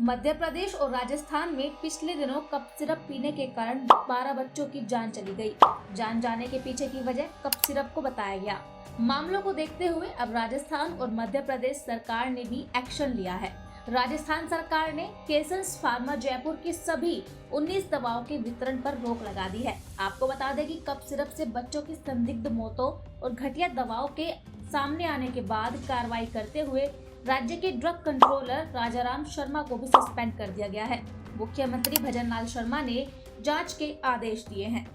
मध्य प्रदेश और राजस्थान में पिछले दिनों कप सिरप पीने के कारण 12 बच्चों की जान चली गई। जान जाने के पीछे की वजह कप सिरप को बताया गया। मामलों को देखते हुए अब राजस्थान और मध्य प्रदेश सरकार ने भी एक्शन लिया है। राजस्थान सरकार ने केसर्स फार्मा जयपुर की सभी 19 दवाओं के वितरण पर रोक लगा दी है। आपको बता दें कि कप सिरप से बच्चों की संदिग्ध मौतों और घटिया दवाओं के सामने आने के बाद कार्रवाई करते हुए राज्य के ड्रग कंट्रोलर राजाराम शर्मा को भी सस्पेंड कर दिया गया है। मुख्यमंत्री भजन लाल शर्मा ने जांच के आदेश दिए हैं।